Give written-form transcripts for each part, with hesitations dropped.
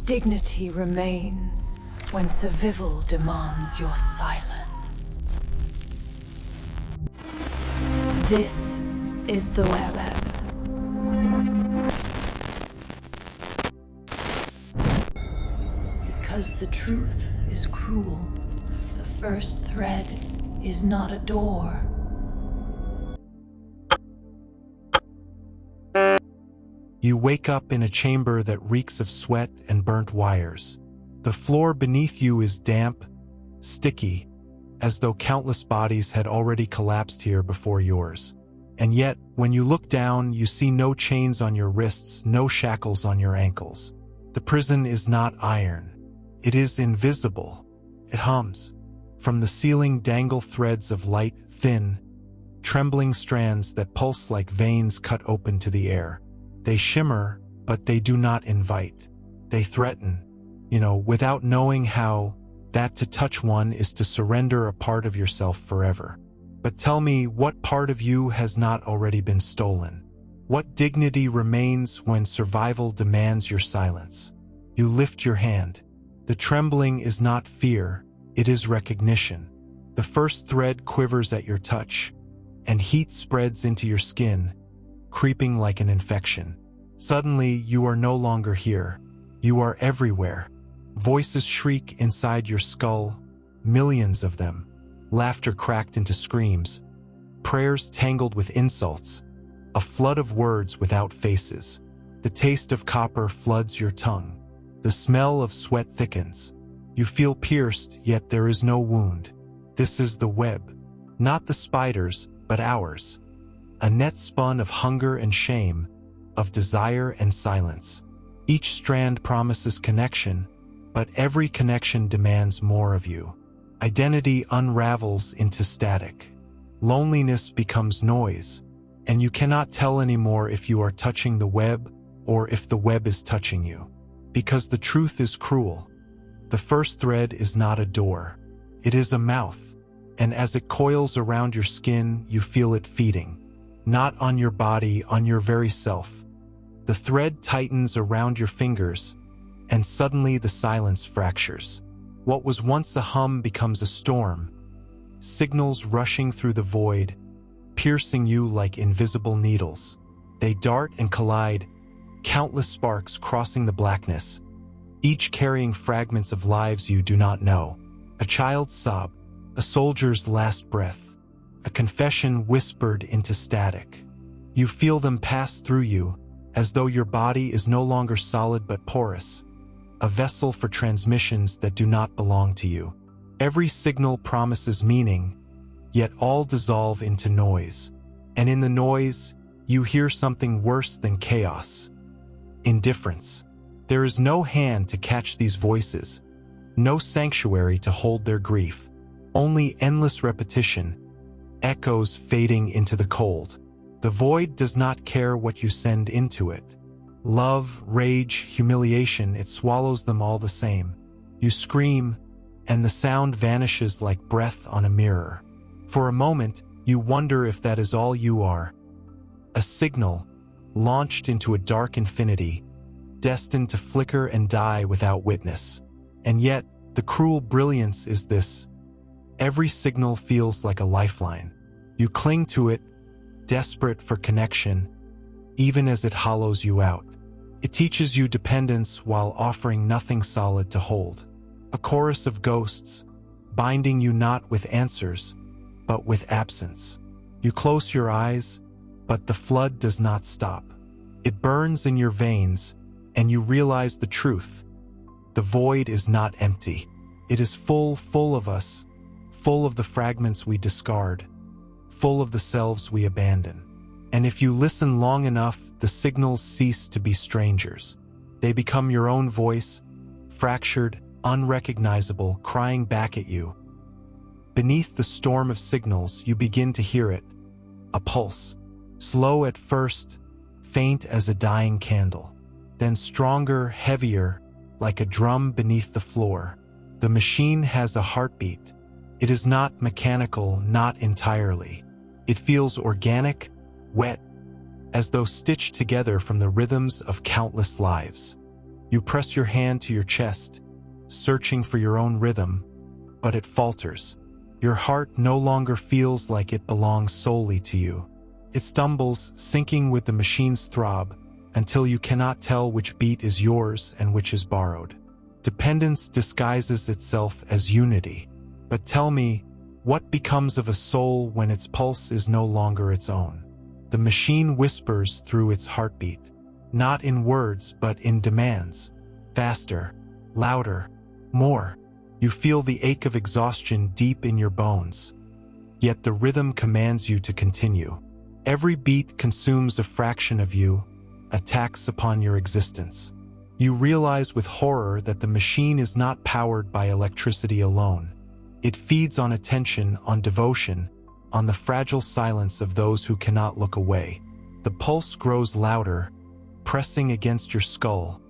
Dignity remains when survival demands your silence. This is the web. Because the truth is cruel, the first thread is not a door. You wake up in a chamber that reeks of sweat and burnt wires. The floor beneath you is damp, sticky, as though countless bodies had already collapsed here before yours. And yet, when you look down, you see no chains on your wrists, no shackles on your ankles. The prison is not iron. It is invisible. It hums. From the ceiling dangle threads of light, thin, trembling strands that pulse like veins cut open to the air. They shimmer, but they do not invite. They threaten, without knowing how, that to touch one is to surrender a part of yourself forever. But tell me, what part of you has not already been stolen? What dignity remains when survival demands your silence? You lift your hand. The trembling is not fear, it is recognition. The first thread quivers at your touch, and heat spreads into your skin, creeping like an infection. Suddenly, you are no longer here. You are everywhere. Voices shriek inside your skull, millions of them. Laughter cracked into screams. Prayers tangled with insults. A flood of words without faces. The taste of copper floods your tongue. The smell of sweat thickens. You feel pierced, yet there is no wound. This is the web. Not the spiders, but ours. A net spun of hunger and shame, of desire and silence. Each strand promises connection, but every connection demands more of you. Identity unravels into static. Loneliness becomes noise, and you cannot tell anymore if you are touching the web or if the web is touching you. Because the truth is cruel. The first thread is not a door. It is a mouth, and as it coils around your skin, you feel it feeding. Not on your body, on your very self. The thread tightens around your fingers, and suddenly the silence fractures. What was once a hum becomes a storm. Signals rushing through the void, piercing you like invisible needles. They dart and collide, countless sparks crossing the blackness, each carrying fragments of lives you do not know. A child's sob, a soldier's last breath, a confession whispered into static. You feel them pass through you, as though your body is no longer solid but porous, a vessel for transmissions that do not belong to you. Every signal promises meaning, yet all dissolve into noise. And in the noise, you hear something worse than chaos. Indifference. There is no hand to catch these voices, no sanctuary to hold their grief, only endless repetition, echoes fading into the cold. The void does not care what you send into it. Love, rage, humiliation, it swallows them all the same. You scream, and the sound vanishes like breath on a mirror. For a moment, you wonder if that is all you are. A signal, launched into a dark infinity, destined to flicker and die without witness. And yet, the cruel brilliance is this. Every signal feels like a lifeline. You cling to it, desperate for connection, even as it hollows you out. It teaches you dependence while offering nothing solid to hold. A chorus of ghosts, binding you not with answers, but with absence. You close your eyes, but the flood does not stop. It burns in your veins, and you realize the truth. The void is not empty. It is full of us, full of the fragments we discard, full of the selves we abandon. And if you listen long enough, the signals cease to be strangers. They become your own voice, fractured, unrecognizable, crying back at you. Beneath the storm of signals, you begin to hear it. A pulse, slow at first, faint as a dying candle. Then stronger, heavier, like a drum beneath the floor. The machine has a heartbeat. It is not mechanical, not entirely. It feels organic, wet, as though stitched together from the rhythms of countless lives. You press your hand to your chest, searching for your own rhythm, but it falters. Your heart no longer feels like it belongs solely to you. It stumbles, syncing with the machine's throb, until you cannot tell which beat is yours and which is borrowed. Dependence disguises itself as unity. But tell me, what becomes of a soul when its pulse is no longer its own? The machine whispers through its heartbeat, not in words but in demands. Faster, louder, more. You feel the ache of exhaustion deep in your bones. Yet the rhythm commands you to continue. Every beat consumes a fraction of you, a tax upon your existence. You realize with horror that the machine is not powered by electricity alone. It feeds on attention, on devotion, on the fragile silence of those who cannot look away. The pulse grows louder, pressing against your skull,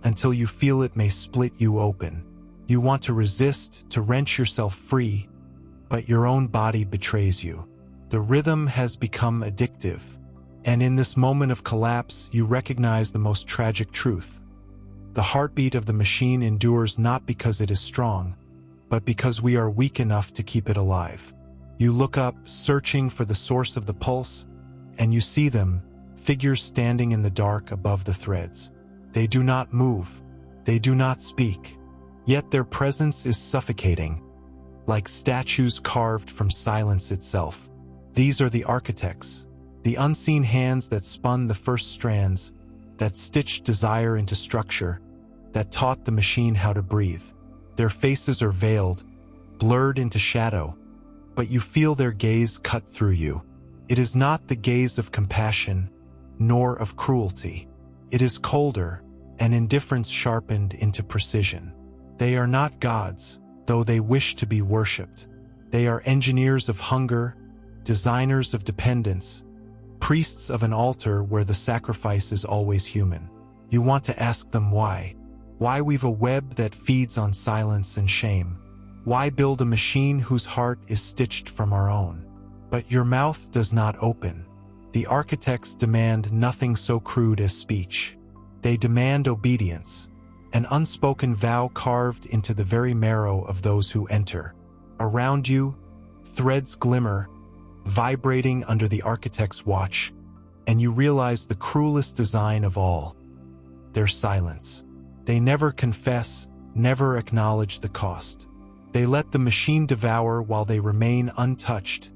until you feel it may split you open. You want to resist, to wrench yourself free, but your own body betrays you. The rhythm has become addictive, and in this moment of collapse, you recognize the most tragic truth. The heartbeat of the machine endures not because it is strong, but because we are weak enough to keep it alive. You look up, searching for the source of the pulse, and you see them, figures standing in the dark above the threads. They do not move. They do not speak. Yet their presence is suffocating, like statues carved from silence itself. These are the architects, the unseen hands that spun the first strands, that stitched desire into structure, that taught the machine how to breathe. Their faces are veiled, blurred into shadow, but you feel their gaze cut through you. It is not the gaze of compassion, nor of cruelty. It is colder, and indifference sharpened into precision. They are not gods, though they wish to be worshipped. They are engineers of hunger, designers of dependence, priests of an altar where the sacrifice is always human. You want to ask them why. Why weave a web that feeds on silence and shame? Why build a machine whose heart is stitched from our own? But your mouth does not open. The architects demand nothing so crude as speech. They demand obedience, an unspoken vow carved into the very marrow of those who enter. Around you, threads glimmer, vibrating under the architect's watch, and you realize the cruelest design of all: their silence. They never confess, never acknowledge the cost. They let the machine devour while they remain untouched,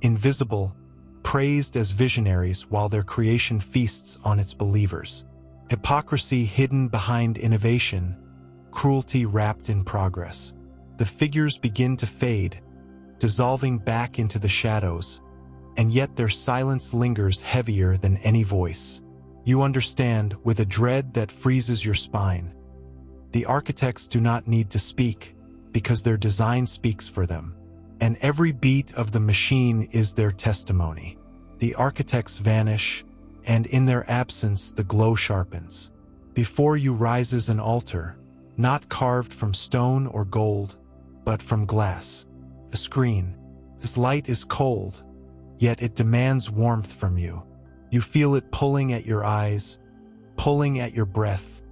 invisible, praised as visionaries while their creation feasts on its believers. Hypocrisy hidden behind innovation, cruelty wrapped in progress. The figures begin to fade, dissolving back into the shadows, and yet their silence lingers heavier than any voice. You understand, with a dread that freezes your spine. The architects do not need to speak, because their design speaks for them. And every beat of the machine is their testimony. The architects vanish, and in their absence the glow sharpens. Before you rises an altar, not carved from stone or gold, but from glass. A screen. This light is cold, yet it demands warmth from you. You feel it pulling at your eyes, pulling at your breath,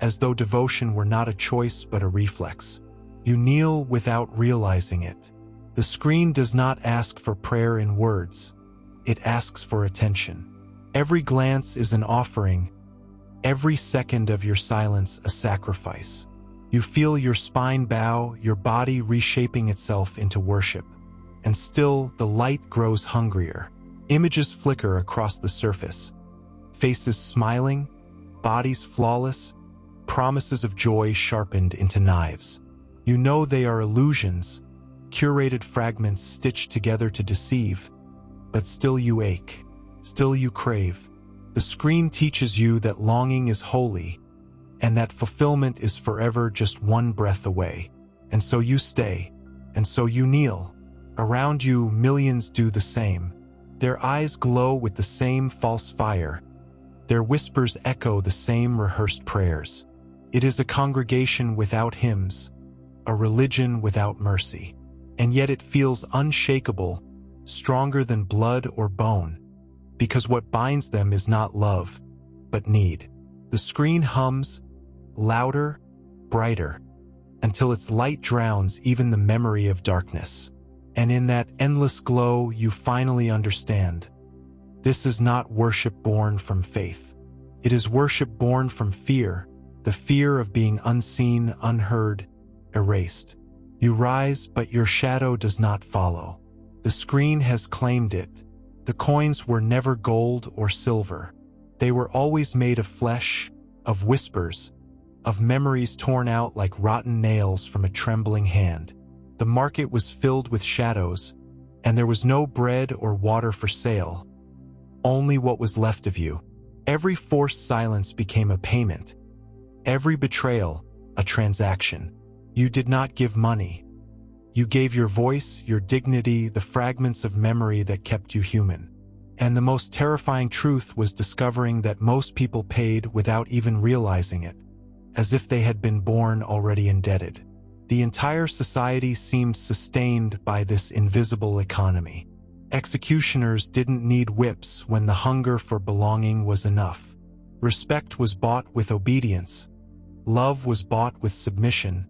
as though devotion were not a choice but a reflex. You kneel without realizing it. The screen does not ask for prayer in words. It asks for attention. Every glance is an offering, every second of your silence a sacrifice. You feel your spine bow, your body reshaping itself into worship. And still, the light grows hungrier. Images flicker across the surface. Faces smiling, bodies flawless, promises of joy sharpened into knives. You know they are illusions, curated fragments stitched together to deceive, but still you ache, still you crave. The screen teaches you that longing is holy, and that fulfillment is forever just one breath away. And so you stay, and so you kneel. Around you, millions do the same. Their eyes glow with the same false fire. Their whispers echo the same rehearsed prayers. It is a congregation without hymns, a religion without mercy. And yet it feels unshakable, stronger than blood or bone, because what binds them is not love, but need. The screen hums, louder, brighter, until its light drowns even the memory of darkness. And in that endless glow, you finally understand. This is not worship born from faith. It is worship born from fear, the fear of being unseen, unheard, erased. You rise, but your shadow does not follow. The screen has claimed it. The coins were never gold or silver. They were always made of flesh, of whispers, of memories torn out like rotten nails from a trembling hand. The market was filled with shadows, and there was no bread or water for sale. Only what was left of you. Every forced silence became a payment. Every betrayal, a transaction. You did not give money. You gave your voice, your dignity, the fragments of memory that kept you human. And the most terrifying truth was discovering that most people paid without even realizing it, as if they had been born already indebted. The entire society seemed sustained by this invisible economy. Executioners didn't need whips when the hunger for belonging was enough. Respect was bought with obedience. Love was bought with submission.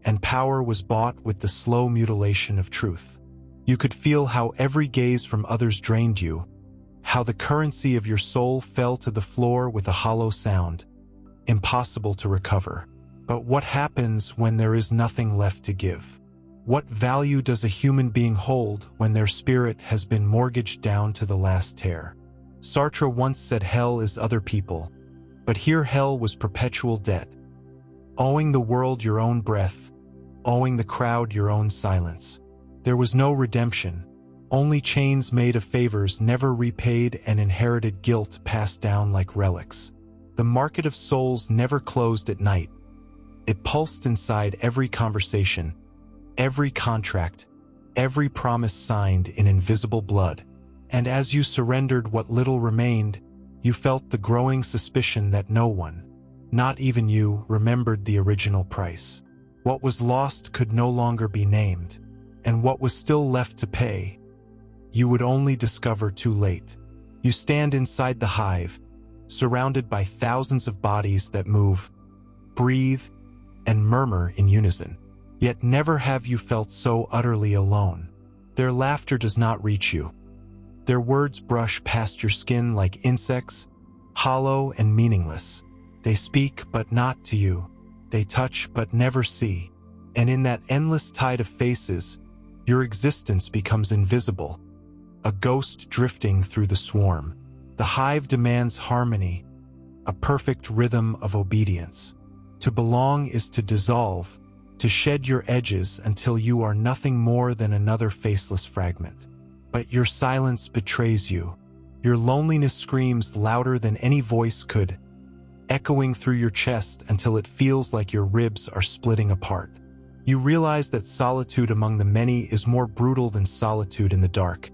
And power was bought with the slow mutilation of truth. You could feel how every gaze from others drained you, how the currency of your soul fell to the floor with a hollow sound, impossible to recover. But what happens when there is nothing left to give? What value does a human being hold when their spirit has been mortgaged down to the last tear? Sartre once said hell is other people, but here hell was perpetual debt. Owing the world your own breath, owing the crowd your own silence. There was no redemption, only chains made of favors never repaid and inherited guilt passed down like relics. The market of souls never closed at night. It pulsed inside every conversation, every contract, every promise signed in invisible blood. And as you surrendered what little remained, you felt the growing suspicion that no one, not even you, remembered the original price. What was lost could no longer be named, and what was still left to pay, you would only discover too late. You stand inside the hive, surrounded by thousands of bodies that move, breathe, and murmur in unison. Yet never have you felt so utterly alone. Their laughter does not reach you. Their words brush past your skin like insects, hollow and meaningless. They speak, but not to you. They touch, but never see. And in that endless tide of faces, your existence becomes invisible, a ghost drifting through the swarm. The hive demands harmony, a perfect rhythm of obedience. To belong is to dissolve, to shed your edges until you are nothing more than another faceless fragment. But your silence betrays you. Your loneliness screams louder than any voice could, echoing through your chest until it feels like your ribs are splitting apart. You realize that solitude among the many is more brutal than solitude in the dark.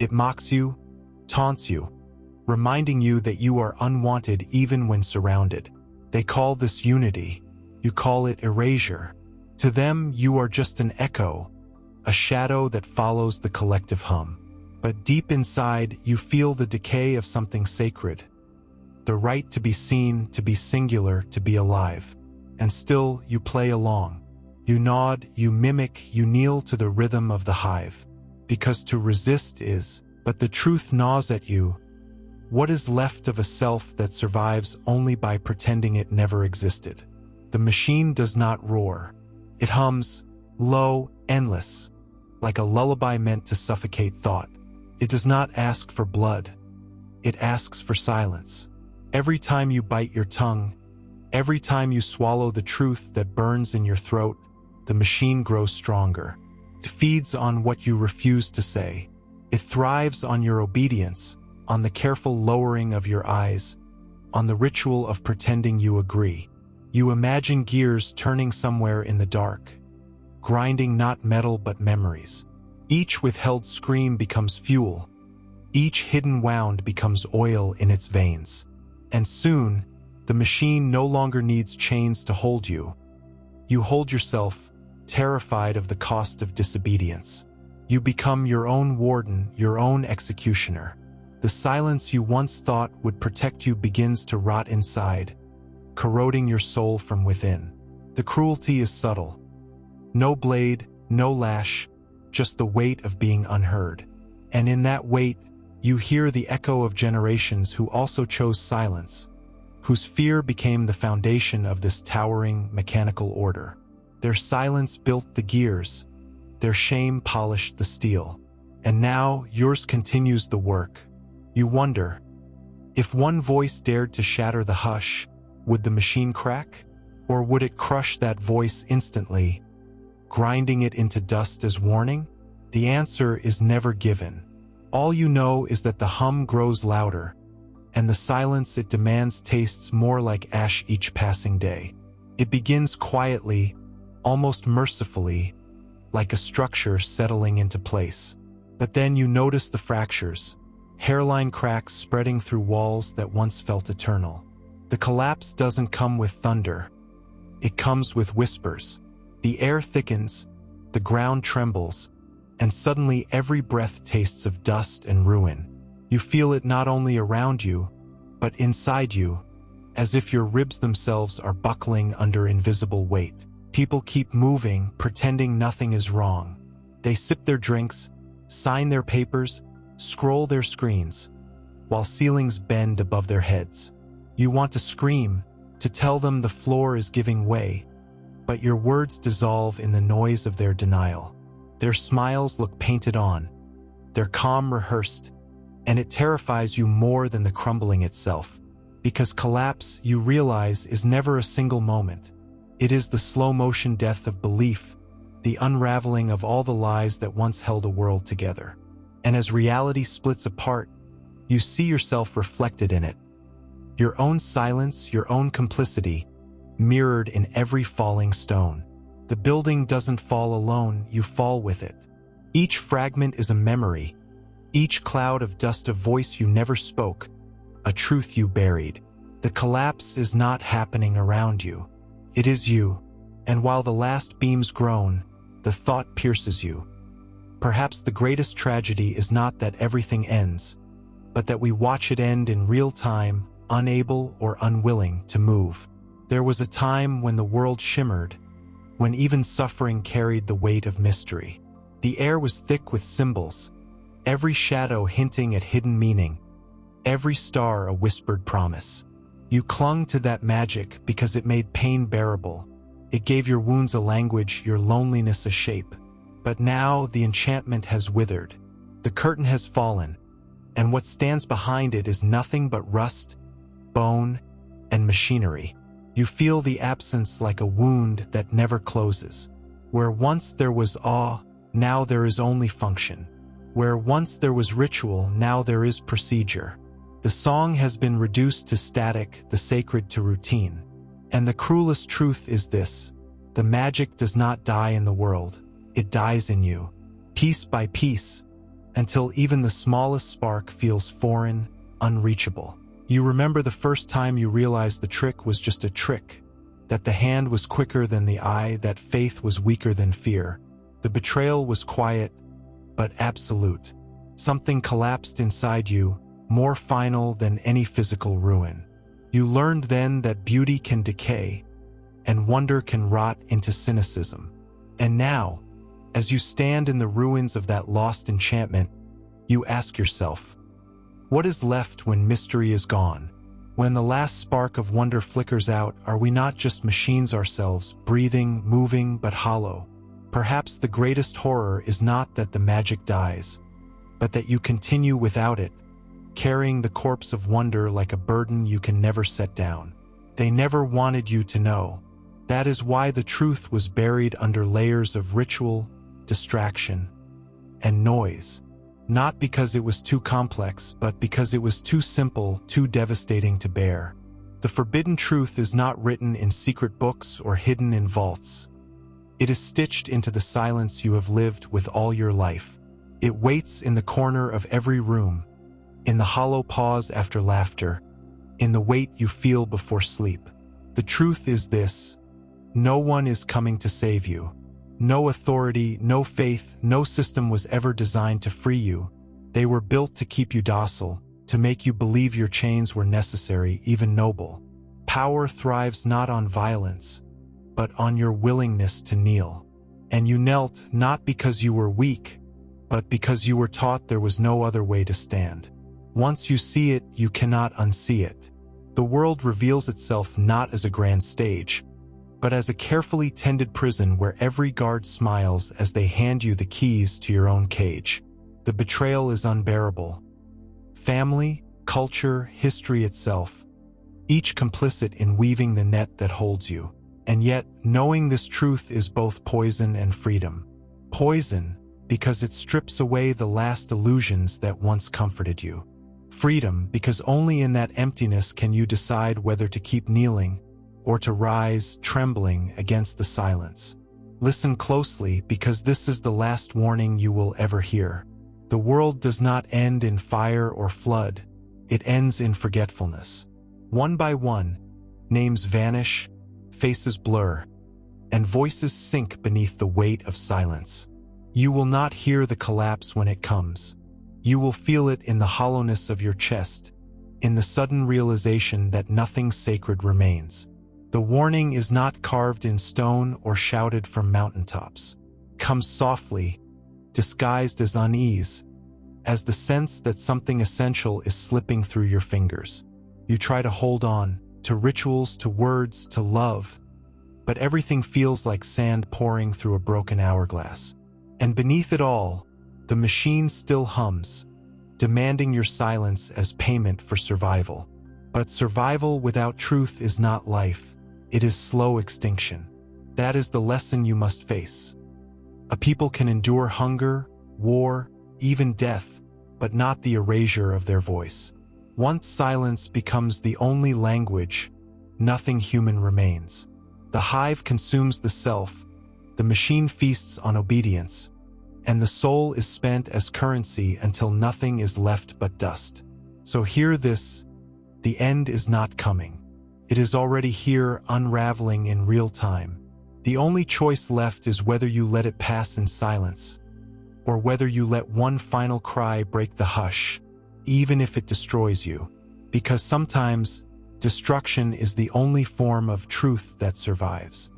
It mocks you, taunts you, reminding you that you are unwanted even when surrounded. They call this unity. You call it erasure. To them, you are just an echo, a shadow that follows the collective hum. But deep inside, you feel the decay of something sacred. The right to be seen, to be singular, to be alive. And still, you play along. You nod, you mimic, you kneel to the rhythm of the hive. Because to resist is, but the truth gnaws at you. What is left of a self that survives only by pretending it never existed? The machine does not roar. It hums, low, endless, like a lullaby meant to suffocate thought. It does not ask for blood. It asks for silence. Every time you bite your tongue, every time you swallow the truth that burns in your throat, the machine grows stronger. It feeds on what you refuse to say. It thrives on your obedience, on the careful lowering of your eyes, on the ritual of pretending you agree. You imagine gears turning somewhere in the dark, grinding not metal but memories. Each withheld scream becomes fuel. Each hidden wound becomes oil in its veins. And soon, the machine no longer needs chains to hold you. You hold yourself, terrified of the cost of disobedience. You become your own warden, your own executioner. The silence you once thought would protect you begins to rot inside, corroding your soul from within. The cruelty is subtle. No blade, no lash, just the weight of being unheard. And in that weight, you hear the echo of generations who also chose silence, whose fear became the foundation of this towering mechanical order. Their silence built the gears, their shame polished the steel. And now yours continues the work. You wonder, if one voice dared to shatter the hush, would the machine crack? Or would it crush that voice instantly, grinding it into dust as warning? The answer is never given. All you know is that the hum grows louder, and the silence it demands tastes more like ash each passing day. It begins quietly, almost mercifully, like a structure settling into place. But then you notice the fractures, hairline cracks spreading through walls that once felt eternal. The collapse doesn't come with thunder. It comes with whispers. The air thickens, the ground trembles, and suddenly every breath tastes of dust and ruin. You feel it not only around you, but inside you, as if your ribs themselves are buckling under invisible weight. People keep moving, pretending nothing is wrong. They sip their drinks, sign their papers, scroll their screens, while ceilings bend above their heads. You want to scream, to tell them the floor is giving way, but your words dissolve in the noise of their denial. Their smiles look painted on, their calm rehearsed, and it terrifies you more than the crumbling itself. Because collapse, you realize, is never a single moment. It is the slow-motion death of belief, the unraveling of all the lies that once held a world together. And as reality splits apart, you see yourself reflected in it. Your own silence, your own complicity, mirrored in every falling stone. The building doesn't fall alone, you fall with it. Each fragment is a memory, each cloud of dust a voice you never spoke, a truth you buried. The collapse is not happening around you. It is you, and while the last beams groan, the thought pierces you. Perhaps the greatest tragedy is not that everything ends, but that we watch it end in real time, unable or unwilling to move. There was a time when the world shimmered, when even suffering carried the weight of mystery. The air was thick with symbols, every shadow hinting at hidden meaning, every star a whispered promise. You clung to that magic because it made pain bearable. It gave your wounds a language, your loneliness a shape. But now the enchantment has withered. The curtain has fallen, and what stands behind it is nothing but rust, bone, and machinery. You feel the absence like a wound that never closes. Where once there was awe, now there is only function. Where once there was ritual, now there is procedure. The song has been reduced to static, the sacred to routine. And the cruelest truth is this: the magic does not die in the world, it dies in you, piece by piece, until even the smallest spark feels foreign, unreachable. You remember the first time you realized the trick was just a trick, that the hand was quicker than the eye, that faith was weaker than fear. The betrayal was quiet, but absolute. Something collapsed inside you, more final than any physical ruin. You learned then that beauty can decay, and wonder can rot into cynicism. And now, as you stand in the ruins of that lost enchantment, you ask yourself, what is left when mystery is gone? When the last spark of wonder flickers out, are we not just machines ourselves, breathing, moving, but hollow? Perhaps the greatest horror is not that the magic dies, but that you continue without it, carrying the corpse of wonder like a burden you can never set down. They never wanted you to know. That is why the truth was buried under layers of ritual, distraction, and noise. Not because it was too complex, but because it was too simple, too devastating to bear. The forbidden truth is not written in secret books or hidden in vaults. It is stitched into the silence you have lived with all your life. It waits in the corner of every room, in the hollow pause after laughter, in the weight you feel before sleep. The truth is this: no one is coming to save you. No authority, no faith, no system was ever designed to free you. They were built to keep you docile, to make you believe your chains were necessary, even noble. power thrives not on violence, but on your willingness to kneel. And you knelt not because you were weak, but because you were taught there was no other way to stand. Once you see it, you cannot unsee it. The world reveals itself not as a grand stage, but as a carefully tended prison where every guard smiles as they hand you the keys to your own cage. The betrayal is unbearable. Family, culture, history itself, each complicit in weaving the net that holds you. And yet, knowing this truth is both poison and freedom. Poison, because it strips away the last illusions that once comforted you. Freedom, because only in that emptiness can you decide whether to keep kneeling or to rise, trembling against the silence. Listen closely, because this is the last warning you will ever hear. The world does not end in fire or flood. It ends in forgetfulness. One by one, names vanish, faces blur, and voices sink beneath the weight of silence. You will not hear the collapse when it comes. You will feel it in the hollowness of your chest, in the sudden realization that nothing sacred remains. The warning is not carved in stone or shouted from mountaintops. It comes softly, disguised as unease, as the sense that something essential is slipping through your fingers. You try to hold on, to rituals, to words, to love, but everything feels like sand pouring through a broken hourglass. And beneath it all, the machine still hums, demanding your silence as payment for survival. But survival without truth is not life. It is slow extinction. That is the lesson you must face. A people can endure hunger, war, even death, but not the erasure of their voice. Once silence becomes the only language, nothing human remains. The hive consumes the self, the machine feasts on obedience, and the soul is spent as currency until nothing is left but dust. So hear this: the end is not coming. It is already here, unraveling in real time. The only choice left is whether you let it pass in silence, or whether you let one final cry break the hush, even if it destroys you. Because sometimes, destruction is the only form of truth that survives.